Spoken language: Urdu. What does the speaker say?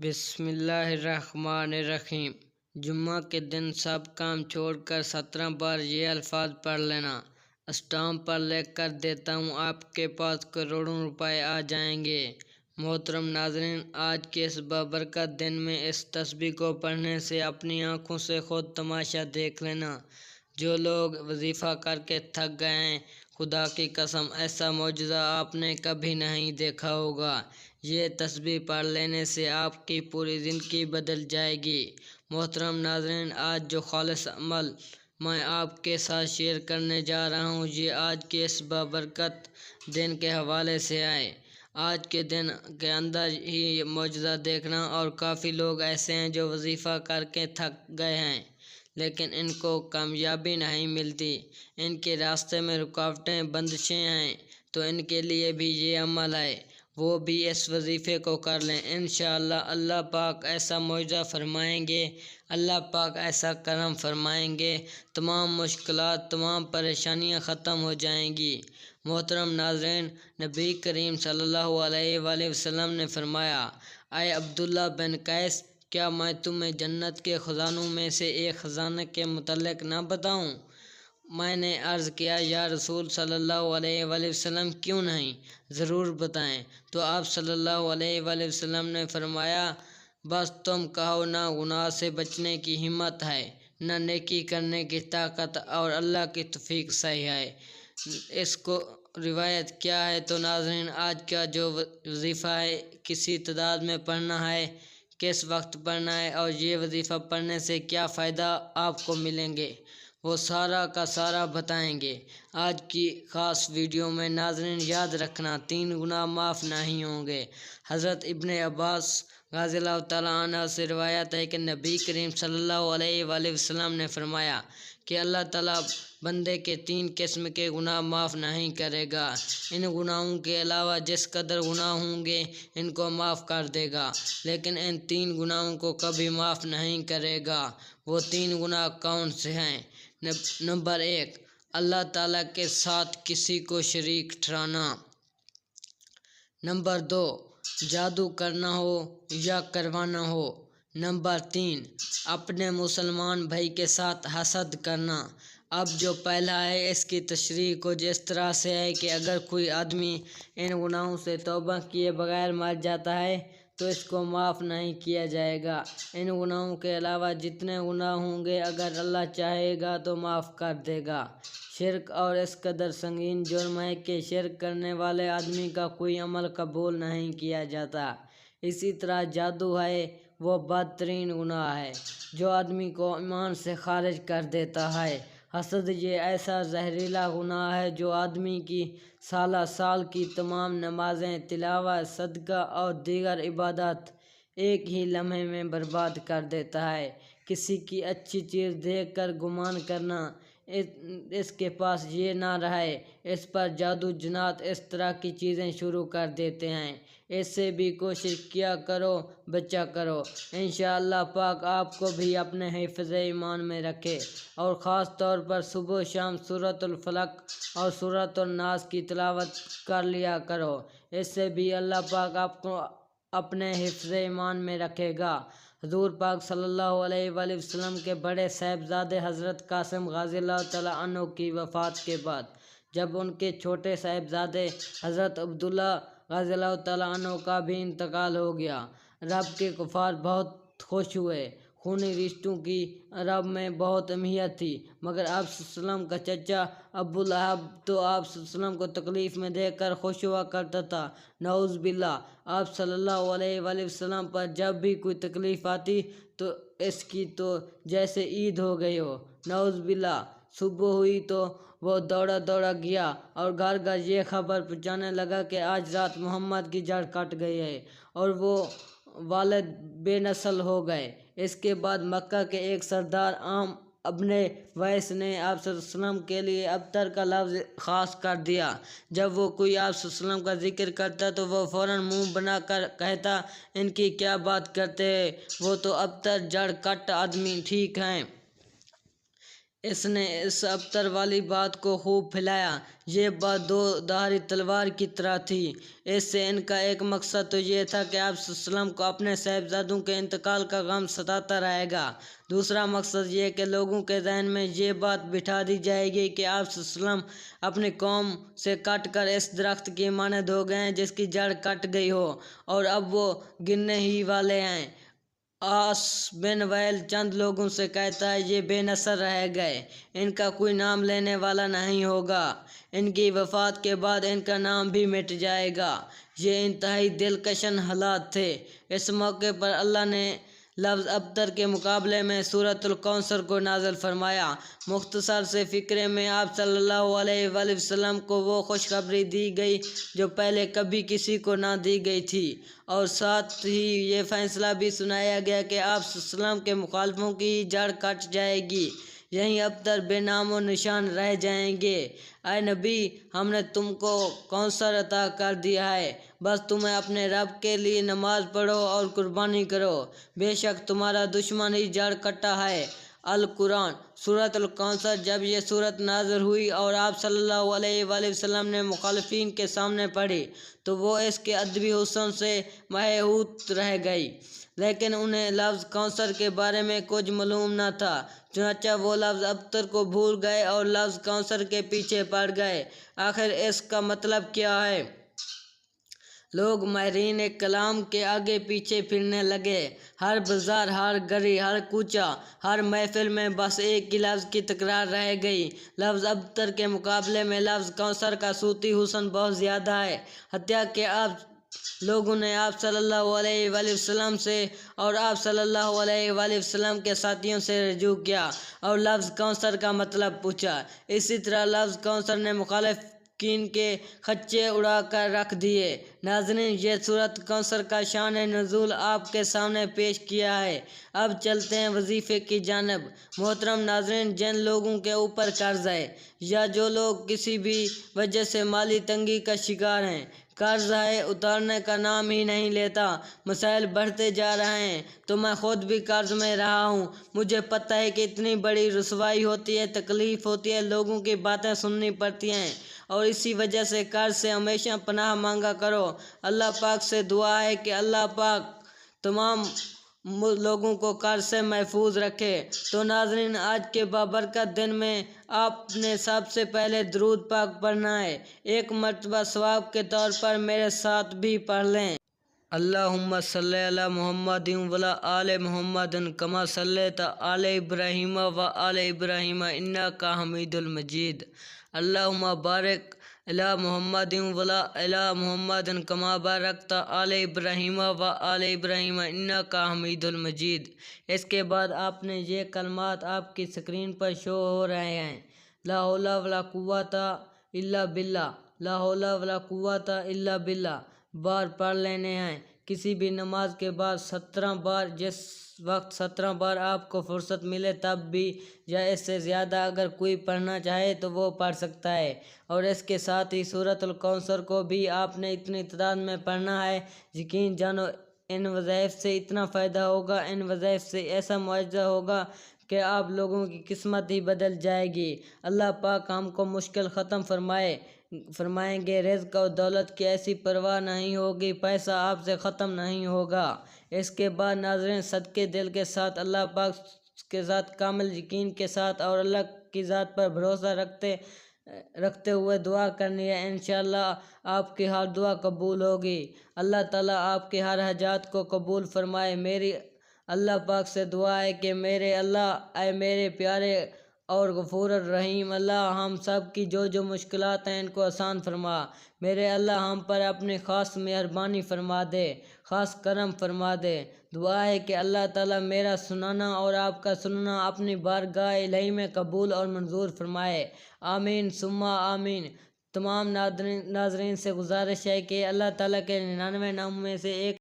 بسم اللہ الرحمن الرحیم۔ جمعہ کے دن سب کام چھوڑ کر 17 بار یہ الفاظ پڑھ لینا۔ اسٹامپ پر لکھ کر دیتا ہوں، آپ کے پاس کروڑوں روپے آ جائیں گے۔ محترم ناظرین، آج کے اس بابرکت دن میں اس تسبیح کو پڑھنے سے اپنی آنکھوں سے خود تماشا دیکھ لینا۔ جو لوگ وظیفہ کر کے تھک گئے ہیں، خدا کی قسم ایسا معجزہ آپ نے کبھی نہیں دیکھا ہوگا۔ یہ تسبیح پڑھ لینے سے آپ کی پوری زندگی بدل جائے گی۔ محترم ناظرین، آج جو خالص عمل میں آپ کے ساتھ شیئر کرنے جا رہا ہوں، یہ آج کے اس بابرکت دن کے حوالے سے ہے۔ آج کے دن کے اندر ہی یہ معجزہ دیکھنا، اور کافی لوگ ایسے ہیں جو وظیفہ کر کے تھک گئے ہیں لیکن ان کو کامیابی نہیں ملتی، ان کے راستے میں رکاوٹیں بندشیں ہیں، تو ان کے لیے بھی یہ عمل ہے، وہ بھی اس وظیفے کو کر لیں۔ انشاءاللہ اللہ پاک ایسا معجزہ فرمائیں گے، اللہ پاک ایسا کرم فرمائیں گے، تمام مشکلات، تمام پریشانیاں ختم ہو جائیں گی۔ محترم ناظرین، نبی کریم صلی اللہ علیہ وآلہ وسلم نے فرمایا، اے عبداللہ بن قیس، کیا میں تمہیں جنت کے خزانوں میں سے ایک خزانے کے متعلق نہ بتاؤں؟ میں نے عرض کیا، یا رسول صلی اللہ علیہ وآلہ وسلم، کیوں نہیں، ضرور بتائیں۔ تو آپ صلی اللہ علیہ وآلہ وسلم نے فرمایا، بس تم کہو، نہ گناہ سے بچنے کی ہمت ہے، نہ نیکی کرنے کی طاقت، اور اللہ کی توفیق صحیح ہے۔ اس کو روایت کیا ہے تو ناظرین، آج کا جو وظیفہ ہے، کسی تعداد میں پڑھنا ہے، کس وقت پڑھنا ہے، اور یہ وظیفہ پڑھنے سے کیا فائدہ آپ کو ملیں گے، وہ سارا کا سارا بتائیں گے آج کی خاص ویڈیو میں۔ ناظرین یاد رکھنا، 3 گناہ معاف نہیں ہوں گے۔ حضرت ابن عباس رضی اللہ تعالیٰ عنہ سے روایت ہے کہ نبی کریم صلی اللہ علیہ وآلہ وسلم نے فرمایا کہ اللہ تعالیٰ بندے کے 3 قسم کے گناہ معاف نہیں کرے گا۔ ان گناہوں کے علاوہ جس قدر گناہ ہوں گے ان کو معاف کر دے گا، لیکن ان 3 گناہوں کو کبھی معاف نہیں کرے گا۔ وہ 3 گناہ کون سے ہیں؟ نمبر 1، اللہ تعالیٰ کے ساتھ کسی کو شریک ٹھہرانا۔ نمبر 2، جادو کرنا ہو یا کروانا ہو۔ نمبر 3، اپنے مسلمان بھائی کے ساتھ حسد کرنا۔ اب جو پہلا ہے، اس کی تشریح کچھ اس طرح سے ہے کہ اگر کوئی آدمی ان گناہوں سے توبہ کیے بغیر مر جاتا ہے تو اس کو معاف نہیں کیا جائے گا۔ ان گناہوں کے علاوہ جتنے گناہ ہوں گے، اگر اللہ چاہے گا تو معاف کر دے گا۔ شرک اور اس قدر سنگین جرم ہے کہ شرک کرنے والے آدمی کا کوئی عمل قبول نہیں کیا جاتا۔ اسی طرح جادو ہے، وہ بدترین گناہ ہے جو آدمی کو ایمان سے خارج کر دیتا ہے۔ حسد یہ ایسا زہریلا گناہ ہے جو آدمی کی سالہ سال کی تمام نمازیں، تلاوت، صدقہ اور دیگر عبادات ایک ہی لمحے میں برباد کر دیتا ہے۔ کسی کی اچھی چیز دیکھ کر گمان کرنا، اس کے پاس یہ نہ رہے، اس پر جادو جنات اس طرح کی چیزیں شروع کر دیتے ہیں۔ اس سے بھی کوشش کیا کرو، بچا کرو۔ انشاءاللہ پاک آپ کو بھی اپنے حفظ ایمان میں رکھے، اور خاص طور پر صبح و شام سورۃ الفلق اور سورۃ الناس کی تلاوت کر لیا کرو، اس سے بھی اللہ پاک آپ کو اپنے حفظ ایمان میں رکھے گا۔ حضور پاک صلی اللہ علیہ وآلہ وسلم کے بڑے صاحبزادے حضرت قاسم رضی اللہ تعالیٰ عنہ کی وفات کے بعد جب ان کے چھوٹے صاحبزادے حضرت عبداللہ رضی اللہ تعالیٰ عنہ کا بھی انتقال ہو گیا، عرب کے کفار بہت خوش ہوئے۔ خونی رشتوں کی عرب میں بہت اہمیت تھی، مگر آپ صلی اللہ علیہ وسلم کا چچا ابو لہب تو آپ صلی اللہ علیہ وسلم کو تکلیف میں دیکھ کر خوش ہوا کرتا تھا۔ نعوذ باللہ، آپ صلی اللہ علیہ وآلہ وسلم پر جب بھی کوئی تکلیف آتی تو اس کی تو جیسے عید ہو گئی ہو۔ نعوذ باللہ، صبح ہوئی تو وہ دوڑا دوڑا گیا اور گھر گھر یہ خبر پہنچانے لگا کہ آج رات محمد کی جڑ کٹ گئی ہے اور وہ والد بے نسل ہو گئے۔ اس کے بعد مکہ کے ایک سردار عام ابن ویس نے آپ صلی اللہ علیہ وسلم کے لیے ابتر کا لفظ خاص کر دیا۔ جب وہ کوئی آپ صلی اللہ علیہ وسلم کا ذکر کرتا تو وہ فوراً منہ بنا کر کہتا، ان کی کیا بات کرتے ہیں، وہ تو ابتر جڑ کٹ آدمی ٹھیک ہیں۔ اس نے اس ابتر والی بات کو خوب پھیلایا۔ یہ بات دو دھاری تلوار کی طرح تھی۔ اس سے ان کا ایک مقصد تو یہ تھا کہ آپ صلی اللہ علیہ وسلم کو اپنے صاحبزادوں کے انتقال کا غم ستاتا رہے گا۔ دوسرا مقصد یہ کہ لوگوں کے ذہن میں یہ بات بٹھا دی جائے گی کہ آپ صلی اللہ علیہ وسلم اپنی قوم سے کٹ کر اس درخت کی مانند ہو گئے ہیں جس کی جڑ کٹ گئی ہو اور اب وہ گرنے ہی والے ہیں۔ عاص بن وائل چند لوگوں سے کہتا ہے، یہ بے نصر رہ گئے، ان کا کوئی نام لینے والا نہیں ہوگا، ان کی وفات کے بعد ان کا نام بھی مٹ جائے گا۔ یہ انتہائی دلکشن حالات تھے۔ اس موقع پر اللہ نے لفظ ابتر کے مقابلے میں سورۃ الکوثر کو نازل فرمایا۔ مختصر سے فقرے میں آپ صلی اللہ علیہ وآلہ وسلم کو وہ خوشخبری دی گئی جو پہلے کبھی کسی کو نہ دی گئی تھی، اور ساتھ ہی یہ فیصلہ بھی سنایا گیا کہ آپ صلی اللہ علیہ وسلم کے مخالفوں کی جڑ کٹ جائے گی، یہیں ابتر بے نام و نشان رہ جائیں گے۔ اے نبی، ہم نے تم کو کوثر عطا کر دیا ہے، بس تمہیں اپنے رب کے لیے نماز پڑھو اور قربانی کرو، بے شک تمہارا دشمن ہی جڑ کٹا ہے۔ القرآن سورۃ الکوثر۔ جب یہ سورت نازل ہوئی اور آپ صلی اللہ علیہ وآلہ وسلم نے مخالفین کے سامنے پڑھی تو وہ اس کے ادبی حسن سے مبہوت رہ گئی، لیکن انہیں لفظ کوثر کے بارے میں کچھ معلوم نہ تھا، چنانچہ وہ لفظ ابتر کو بھول گئے اور لفظ کوثر کے پیچھے پڑ گئے۔ آخر اس کا مطلب کیا ہے؟ لوگ ماہرین کلام کے آگے پیچھے پھرنے لگے۔ ہر بازار، ہر گلی، ہر کوچہ، ہر محفل میں بس ایک ہی لفظ کی تکرار رہ گئی۔ لفظ ابتر کے مقابلے میں لفظ کوثر کا صوتی حسن بہت زیادہ ہے، حتیٰ کہ لوگوں نے آپ صلی اللہ علیہ وآلہ وسلم سے اور آپ صلی اللہ علیہ وآلہ وسلم کے ساتھیوں سے رجوع کیا اور لفظ کوثر کا مطلب پوچھا۔ اسی طرح لفظ کوثر نے مخالفین کے خدشے اڑا کر رکھ دیے۔ ناظرین، یہ سورۃ کوثر کا شان نزول آپ کے سامنے پیش کیا ہے۔ اب چلتے ہیں وظیفے کی جانب۔ محترم ناظرین، جن لوگوں کے اوپر قرض ہے یا جو لوگ کسی بھی وجہ سے مالی تنگی کا شکار ہیں، قرض ہے اترنے کا نام ہی نہیں لیتا، مسائل بڑھتے جا رہے ہیں، تو میں خود بھی قرض میں رہا ہوں۔ مجھے پتہ ہے کہ اتنی بڑی رسوائی ہوتی ہے، تکلیف ہوتی ہے، لوگوں کی باتیں سننی پڑتی ہیں، اور اسی وجہ سے قرض سے ہمیشہ پناہ مانگا کرو۔ اللہ پاک سے دعا ہے کہ اللہ پاک تمام لوگوں کو قرض سے محفوظ رکھے۔ تو ناظرین، آج کے بابرکت دن میں آپ نے سب سے پہلے درود پاک پڑھنا ہے۔ ایک مرتبہ ثواب کے طور پر میرے ساتھ بھی پڑھ لیں۔ اللہم صلی علی محمد وعلی آل محمد کما صلیت علی ابراہیم وعلی ابراہیم انک حمید المجید۔ اللہم بارک علی محمد وعلی آل محمد کما بارکت علی ابراہیم وعلی ابراہیم انک حمید المجید۔ اس کے بعد آپ نے یہ کلمات آپ کی اسکرین پر شو ہو رہے ہیں۔ لا حول ولا قوت الا باللہ، لا حول ولا قوت الا باللہ بار پڑھ لینے ہیں۔ کسی بھی نماز کے بعد 17 بار، جس وقت 17 بار آپ کو فرصت ملے تب بھی، یا اس سے زیادہ اگر کوئی پڑھنا چاہے تو وہ پڑھ سکتا ہے۔ اور اس کے ساتھ ہی سورۃ الکوثر کو بھی آپ نے اتنی تعداد میں پڑھنا ہے۔ یقین جانو ان وظائف سے اتنا فائدہ ہوگا، ان وظائف سے ایسا معجزہ ہوگا کہ آپ لوگوں کی قسمت ہی بدل جائے گی۔ اللہ پاک ہم کو مشکل ختم فرمائیں گے، رزق اور دولت کی ایسی پرواہ نہیں ہوگی، پیسہ آپ سے ختم نہیں ہوگا۔ اس کے بعد ناظرین، صدقے دل کے ساتھ، اللہ پاک کے ساتھ کامل یقین کے ساتھ اور اللہ کی ذات پر بھروسہ رکھتے ہوئے دعا کرنی ہے۔ انشاءاللہ آپ کی ہر دعا قبول ہوگی۔ اللہ تعالیٰ آپ کی ہر حاجات کو قبول فرمائے۔ میری اللہ پاک سے دعا ہے کہ میرے اللہ، اے میرے پیارے اور غفور الرحیم اللہ، ہم سب کی جو مشکلات ہیں ان کو آسان فرما۔ میرے اللہ، ہم پر اپنی خاص مہربانی فرما دے، خاص کرم فرما دے۔ دعا ہے کہ اللہ تعالیٰ میرا سنانا اور آپ کا سننا اپنی بارگاہ الہی میں قبول اور منظور فرمائے۔ آمین ثم آمین۔ تمام ناظرین سے گزارش ہے کہ اللہ تعالیٰ کے 99 ناموں میں سے ایک